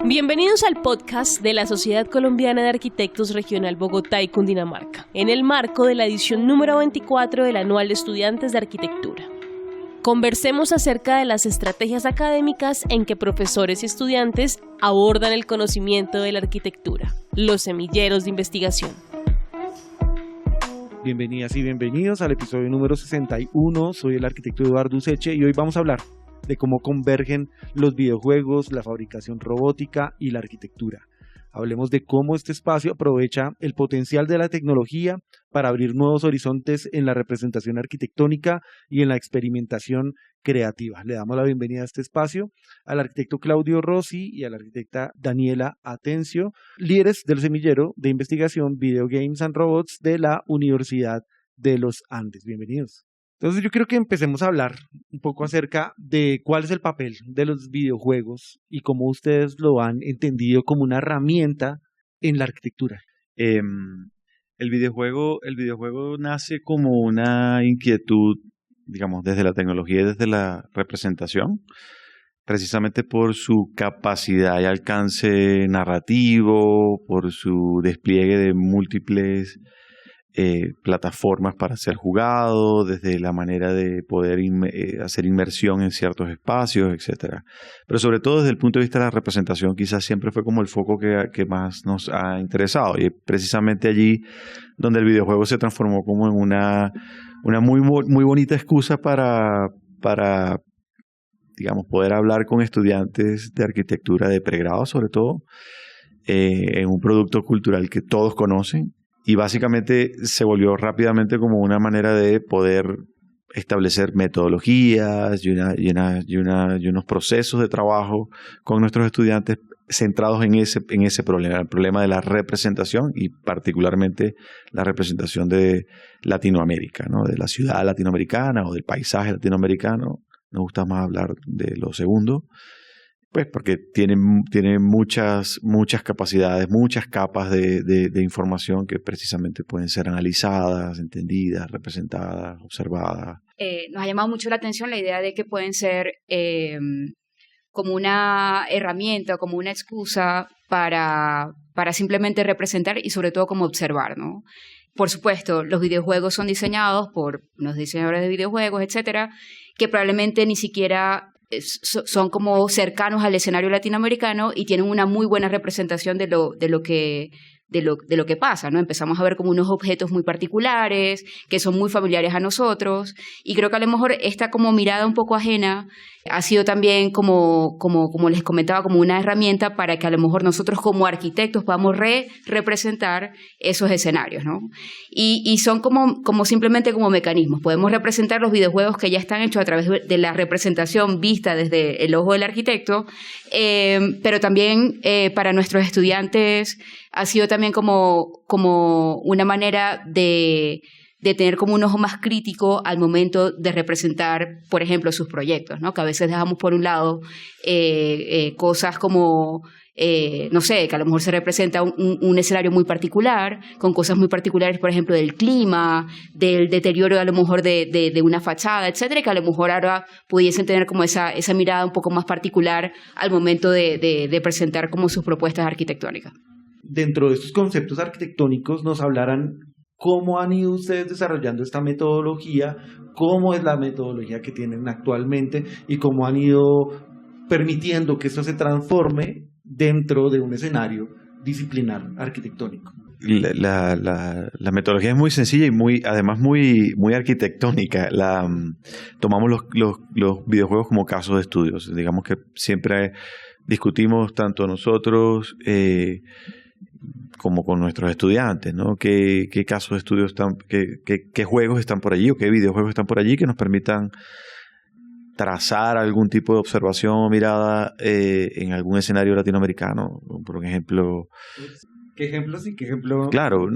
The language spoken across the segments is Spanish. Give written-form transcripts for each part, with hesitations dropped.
Bienvenidos al podcast de la Sociedad Colombiana de Arquitectos Regional Bogotá y Cundinamarca, en el marco de la edición número 24 del Anual de Estudiantes de Arquitectura. Conversemos acerca de las estrategias académicas en que profesores y estudiantes abordan el conocimiento de la arquitectura, los semilleros de investigación. Bienvenidas y bienvenidos al episodio número 61. Soy el arquitecto Eduardo Useche y hoy vamos a hablar de cómo convergen los videojuegos, la fabricación robótica y la arquitectura. Hablemos de cómo este espacio aprovecha el potencial de la tecnología para abrir nuevos horizontes en la representación arquitectónica y en la experimentación creativa. Le damos la bienvenida a este espacio al arquitecto Claudio Rossi y a la arquitecta Daniela Atencio, líderes del semillero de investigación Video Games and Robots de la Universidad de los Andes. Bienvenidos. Entonces yo quiero que empecemos a hablar un poco acerca de cuál es el papel de los videojuegos y cómo ustedes lo han entendido como una herramienta en la arquitectura. El videojuego nace como una inquietud, digamos, desde la tecnología y desde la representación, precisamente por su capacidad y alcance narrativo, por su despliegue de múltiples plataformas para ser jugado, desde la manera de poder hacer inmersión en ciertos espacios, etcétera. Pero sobre todo desde el punto de vista de la representación, quizás siempre fue como el foco que más nos ha interesado, y precisamente allí donde el videojuego se transformó como en una muy bonita excusa para digamos, poder hablar con estudiantes de arquitectura de pregrado, sobre todo, en un producto cultural que todos conocen. Y básicamente se volvió rápidamente como una manera de poder establecer metodologías y unos procesos de trabajo con nuestros estudiantes centrados en ese problema, el problema de la representación y particularmente la representación de Latinoamérica, ¿no? De la ciudad latinoamericana o del paisaje latinoamericano. Nos gusta más hablar de lo segundo. Pues porque tiene muchas capacidades, muchas capas de información que precisamente pueden ser analizadas, entendidas, representadas, observadas. Nos ha llamado mucho la atención la idea de que pueden ser como una herramienta, como una excusa para simplemente representar y sobre todo como observar, ¿no? Por supuesto, los videojuegos son diseñados por unos diseñadores de videojuegos, etcétera, que probablemente ni siquiera son como cercanos al escenario latinoamericano y tienen una muy buena representación de lo que pasa, ¿no? Empezamos a ver como unos objetos muy particulares, que son muy familiares a nosotros, y creo que a lo mejor esta como mirada un poco ajena ha sido también como les comentaba, como una herramienta para que a lo mejor nosotros como arquitectos podamos representar esos escenarios, ¿no? Y son como simplemente como mecanismos. Podemos representar los videojuegos que ya están hechos a través de la representación vista desde el ojo del arquitecto, pero también para nuestros estudiantes ha sido también como una manera de tener como un ojo más crítico al momento de representar, por ejemplo, sus proyectos, ¿no? Que a veces dejamos por un lado cosas como, no sé, que a lo mejor se representa un escenario muy particular, con cosas muy particulares, por ejemplo, del clima, del deterioro a lo mejor de una fachada, etcétera, que a lo mejor ahora pudiesen tener como esa mirada un poco más particular al momento de presentar como sus propuestas arquitectónicas. Dentro de estos conceptos arquitectónicos nos hablarán cómo han ido ustedes desarrollando esta metodología, cómo es la metodología que tienen actualmente y cómo han ido permitiendo que esto se transforme dentro de un escenario disciplinar arquitectónico. La metodología es muy sencilla y además muy arquitectónica. Tomamos los videojuegos como casos de estudios. Digamos que siempre discutimos tanto nosotros como con nuestros estudiantes, ¿no? ¿Qué casos de estudio están, qué juegos están por allí o qué videojuegos están por allí que nos permitan trazar algún tipo de observación o mirada en algún escenario latinoamericano? Por ejemplo... ¿Qué ejemplos y qué ejemplo? Claro,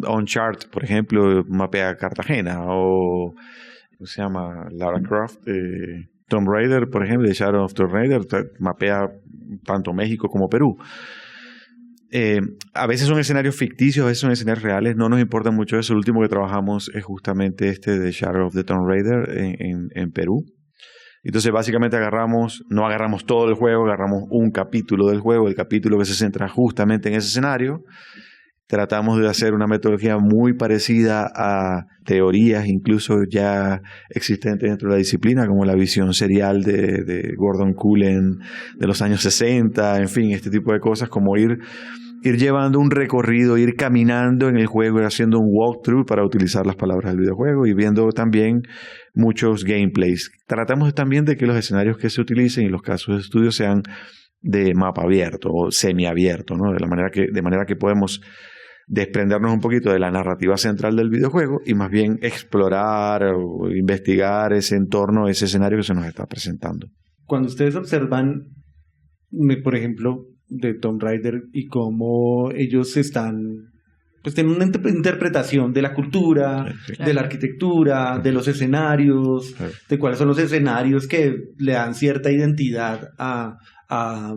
Uncharted, por ejemplo, mapea Cartagena, o ¿cómo se llama? Lara Croft, Tomb Raider, por ejemplo, The Shadow of Tomb Raider, mapea tanto México como Perú. A veces son escenarios ficticios, a veces son escenarios reales, no nos importa mucho eso. El último que trabajamos es justamente este de Shadow of the Tomb Raider en Perú. Entonces básicamente no agarramos todo el juego, agarramos un capítulo del juego, el capítulo que se centra justamente en ese escenario. Tratamos de hacer una metodología muy parecida a teorías incluso ya existentes dentro de la disciplina, como la visión serial de Gordon Cullen de los años 60, en fin, este tipo de cosas, como ir llevando un recorrido, ir caminando en el juego, ir haciendo un walkthrough para utilizar las palabras del videojuego y viendo también muchos gameplays. Tratamos también de que los escenarios que se utilicen y los casos de estudio sean de mapa abierto o semiabierto, ¿no? De manera que podemos desprendernos un poquito de la narrativa central del videojuego y más bien explorar o investigar ese entorno, ese escenario que se nos está presentando. Cuando ustedes observan, por ejemplo, de Tomb Raider y cómo ellos pues tienen una interpretación de la cultura, de la arquitectura, de los escenarios, de cuáles son los escenarios que le dan cierta identidad a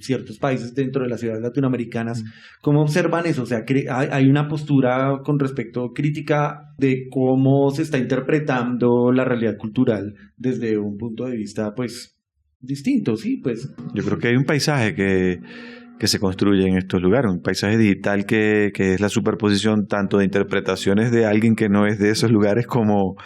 ciertos países dentro de las ciudades latinoamericanas. ¿Cómo observan eso? O sea, hay una postura con respecto crítica de cómo se está interpretando la realidad cultural desde un punto de vista, pues, distinto, sí, pues. Yo creo que hay un paisaje que se construye en estos lugares, un paisaje digital que es la superposición tanto de interpretaciones de alguien que no es de esos lugares como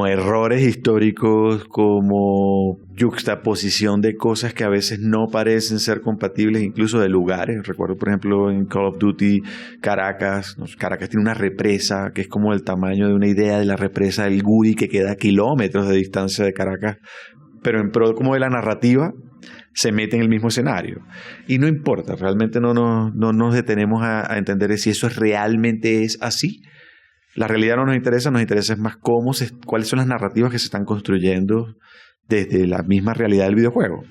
errores históricos, como yuxtaposición de cosas que a veces no parecen ser compatibles, incluso de lugares. Recuerdo, por ejemplo, en Call of Duty Caracas. Caracas tiene una represa que es como el tamaño de una idea de la represa del Guri, que queda a kilómetros de distancia de Caracas, pero en pro como de la narrativa se mete en el mismo escenario. Y no importa, realmente no nos detenemos a entender si eso realmente es así. La realidad no nos interesa es más cuáles son las narrativas que se están construyendo desde la misma realidad del videojuego.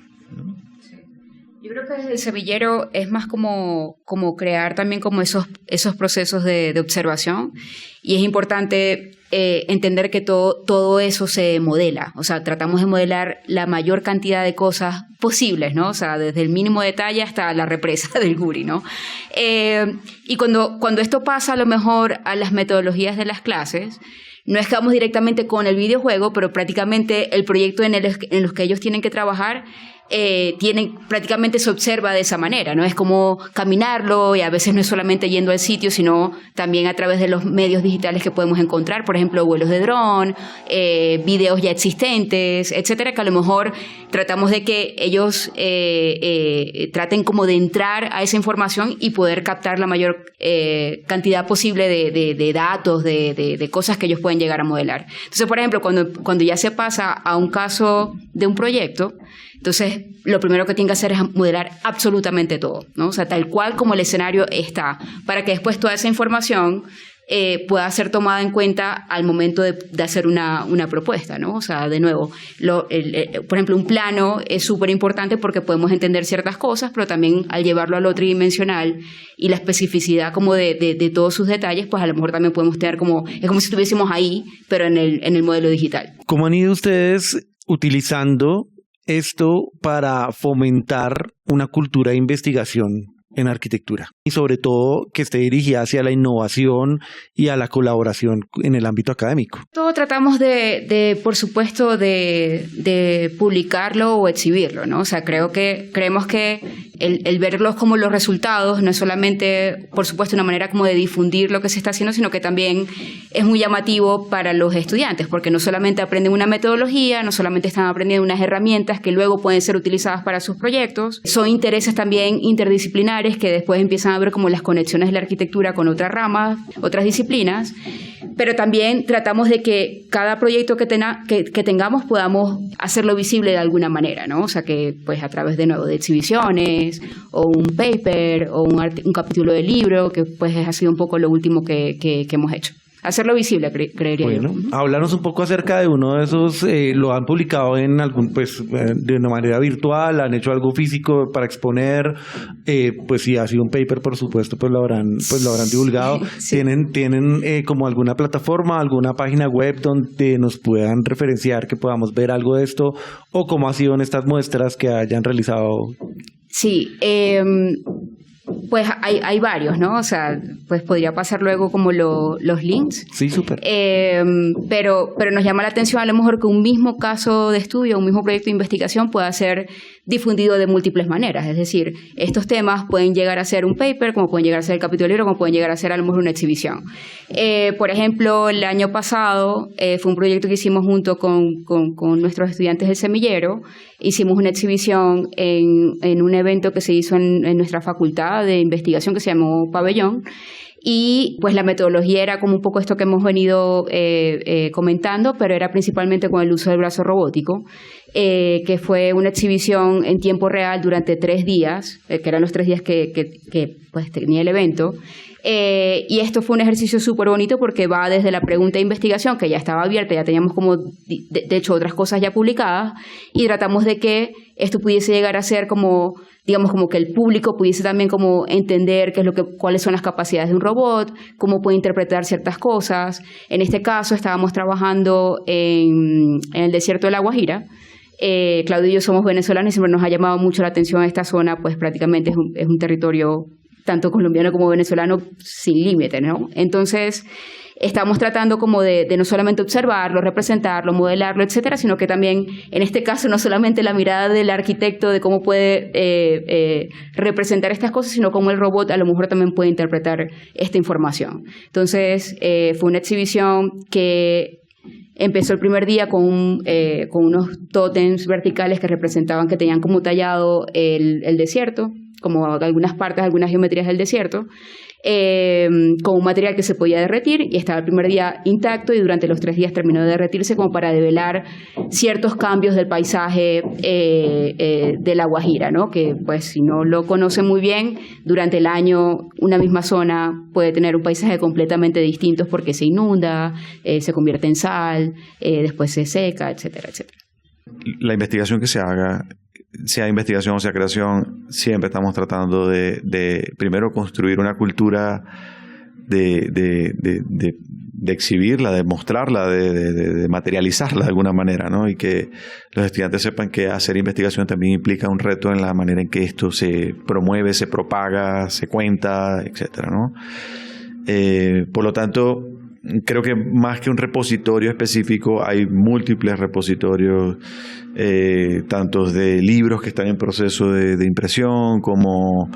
Yo creo que desde el semillero es más como crear también como esos procesos de observación, y es importante entender que todo eso se modela. O sea, tratamos de modelar la mayor cantidad de cosas posibles, ¿no? O sea, desde el mínimo detalle hasta la represa del Guri, ¿no? Y cuando esto pasa a lo mejor a las metodologías de las clases, no es que vamos directamente con el videojuego, pero prácticamente el proyecto en los que ellos tienen que trabajar prácticamente se observa de esa manera, ¿no? Es como caminarlo, y a veces no es solamente yendo al sitio, sino también a través de los medios digitales que podemos encontrar, por ejemplo, vuelos de dron, videos ya existentes, etcétera, que a lo mejor tratamos de que ellos traten como de entrar a esa información y poder captar la mayor cantidad posible de datos, de cosas que ellos pueden llegar a modelar. Entonces, por ejemplo, cuando ya se pasa a un caso de un proyecto, entonces lo primero que tienen que hacer es modelar absolutamente todo, ¿no? O sea, tal cual como el escenario está, para que después toda esa información pueda ser tomada en cuenta al momento de hacer una propuesta, ¿no? O sea, de nuevo, por ejemplo, un plano es súper importante porque podemos entender ciertas cosas, pero también al llevarlo a lo tridimensional y la especificidad como de todos sus detalles, pues a lo mejor también podemos tener es como si estuviésemos ahí, pero en el modelo digital. ¿Cómo han ido ustedes utilizando esto para fomentar una cultura de investigación en arquitectura? Y sobre todo que esté dirigida hacia la innovación y a la colaboración en el ámbito académico. Todo tratamos por supuesto, de publicarlo o exhibirlo, ¿no? O sea, creemos que el verlos como los resultados no es solamente, por supuesto, una manera como de difundir lo que se está haciendo, sino que también es muy llamativo para los estudiantes, porque no solamente aprenden una metodología, no solamente están aprendiendo unas herramientas que luego pueden ser utilizadas para sus proyectos, son intereses también interdisciplinares que después empiezan a ver como las conexiones de la arquitectura con otras ramas, otras disciplinas, pero también tratamos de que cada proyecto que tengamos podamos hacerlo visible de alguna manera, ¿no? O sea, que pues a través de exhibiciones o un paper o un capítulo de libro, que pues ha sido un poco lo último que hemos hecho. Hacerlo visible, creería yo. Bueno, háblanos un poco acerca de uno de esos, lo han publicado en de una manera virtual, han hecho algo físico para exponer, pues si ha sido un paper, por supuesto, pues lo habrán divulgado. Sí. ¿Tienen como alguna plataforma, alguna página web donde nos puedan referenciar, que podamos ver algo de esto, o cómo ha sido en estas muestras que hayan realizado? Sí, Pues hay varios, ¿no? O sea, pues podría pasar luego como los links. Sí, súper. Pero nos llama la atención a lo mejor que un mismo caso de estudio, un mismo proyecto de investigación pueda ser difundido de múltiples maneras. Es decir, estos temas pueden llegar a ser un paper, como pueden llegar a ser el capítulo de libro, como pueden llegar a ser a lo mejor una exhibición. Por ejemplo, el año pasado fue un proyecto que hicimos junto con nuestros estudiantes del semillero. Hicimos una exhibición en un evento que se hizo en nuestra facultad de investigación que se llamó Pabellón. Y pues la metodología era como un poco esto que hemos venido comentando, pero era principalmente con el uso del brazo robótico, que fue una exhibición en tiempo real durante 3 días, que eran los 3 días que pues tenía el evento. Y esto fue un ejercicio súper bonito porque va desde la pregunta de investigación, que ya estaba abierta, ya teníamos como, de hecho, otras cosas ya publicadas, y tratamos de que esto pudiese llegar a ser como, digamos, como que el público pudiese también como entender cuáles son las capacidades de un robot, cómo puede interpretar ciertas cosas. En este caso estábamos trabajando en el desierto de La Guajira. Claudio y yo somos venezolanos y siempre nos ha llamado mucho la atención esta zona, pues prácticamente es un territorio tanto colombiano como venezolano sin límite, ¿no? Entonces, estamos tratando como de no solamente observarlo, representarlo, modelarlo, etcétera, sino que también, en este caso, no solamente la mirada del arquitecto de cómo puede representar estas cosas, sino cómo el robot a lo mejor también puede interpretar esta información. Entonces, fue una exhibición que empezó el primer día con unos tótems verticales que representaban que tenían como tallado el desierto, como algunas partes, algunas geometrías del desierto, con un material que se podía derretir, y estaba el primer día intacto y durante los 3 días terminó de derretirse como para develar ciertos cambios del paisaje de La Guajira, ¿no? Que pues si no lo conocen muy bien, durante el año una misma zona puede tener un paisaje completamente distinto porque se inunda, se convierte en sal, después se seca, etcétera, etcétera. La investigación que se haga, sea investigación o sea creación, siempre estamos tratando de primero construir una cultura de exhibirla, de mostrarla, de materializarla de alguna manera, ¿no? Y que los estudiantes sepan que hacer investigación también implica un reto en la manera en que esto se promueve, se propaga, se cuenta, etcétera, ¿no? Por lo tanto, creo que más que un repositorio específico, hay múltiples repositorios, tantos de libros que están en proceso de impresión, como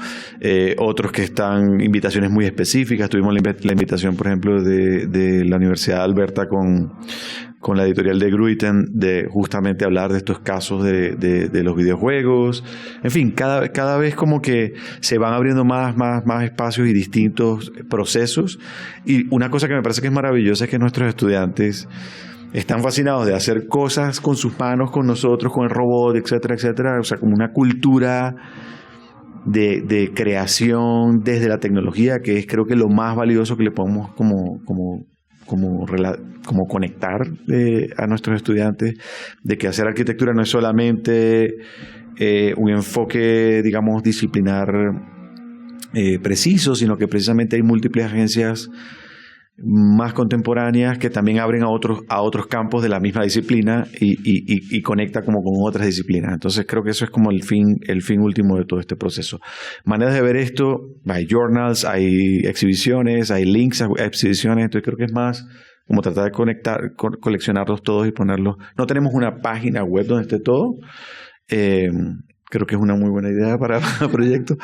otros que están invitaciones muy específicas. Tuvimos la invitación, por ejemplo, de la Universidad de Alberta con la editorial de Gruiten, de justamente hablar de estos casos de los videojuegos. En fin, cada vez como que se van abriendo más espacios y distintos procesos. Y una cosa que me parece que es maravillosa es que nuestros estudiantes están fascinados de hacer cosas con sus manos, con nosotros, con el robot, etcétera, etcétera. O sea, como una cultura de creación desde la tecnología, que es creo que lo más valioso que le podemos como conectar a nuestros estudiantes, de que hacer arquitectura no es solamente un enfoque, digamos, disciplinar preciso, sino que precisamente hay múltiples agencias más contemporáneas que también abren a otros campos de la misma disciplina y conecta como con otras disciplinas. Entonces creo que eso es como el fin último de todo este proceso. Maneras de ver esto, hay journals, hay exhibiciones, hay links a exhibiciones, entonces creo que es más como tratar de coleccionarlos todos y ponerlos. No tenemos una página web donde esté todo. Creo que es una muy buena idea para el proyecto.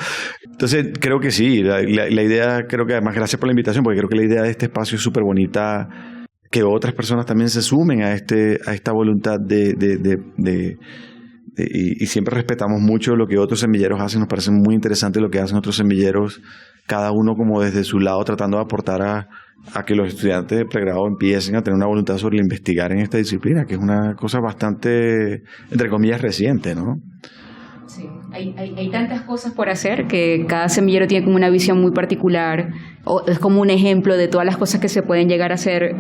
Entonces, creo que sí. La idea, creo que además, gracias por la invitación, porque creo que la idea de este espacio es súper bonita, que otras personas también se sumen a esta voluntad y siempre respetamos mucho lo que otros semilleros hacen. Nos parece muy interesante lo que hacen otros semilleros, cada uno como desde su lado tratando de aportar a que los estudiantes de pregrado empiecen a tener una voluntad sobre investigar en esta disciplina, que es una cosa bastante, entre comillas, reciente, ¿no? Sí, hay tantas cosas por hacer que cada semillero tiene como una visión muy particular, o es como un ejemplo de todas las cosas que se pueden llegar a hacer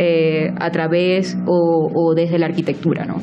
a través o desde la arquitectura, ¿no?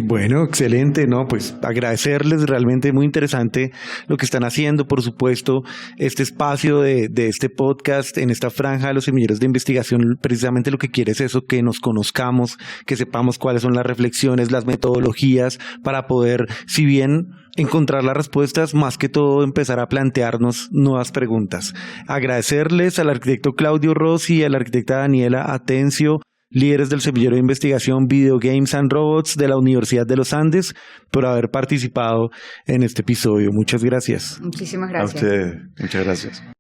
Bueno, excelente, ¿no? Pues agradecerles, realmente muy interesante lo que están haciendo, por supuesto, este espacio de este podcast en esta franja de los semilleros de investigación, precisamente lo que quiere es eso, que nos conozcamos, que sepamos cuáles son las reflexiones, las metodologías, para poder, si bien encontrar las respuestas, más que todo empezar a plantearnos nuevas preguntas. Agradecerles al arquitecto Claudio Rossi y a la arquitecta Daniela Atencio, líderes del semillero de investigación Video Games and Robots de la Universidad de los Andes, por haber participado en este episodio. Muchas gracias. Muchísimas gracias. A ustedes, muchas gracias.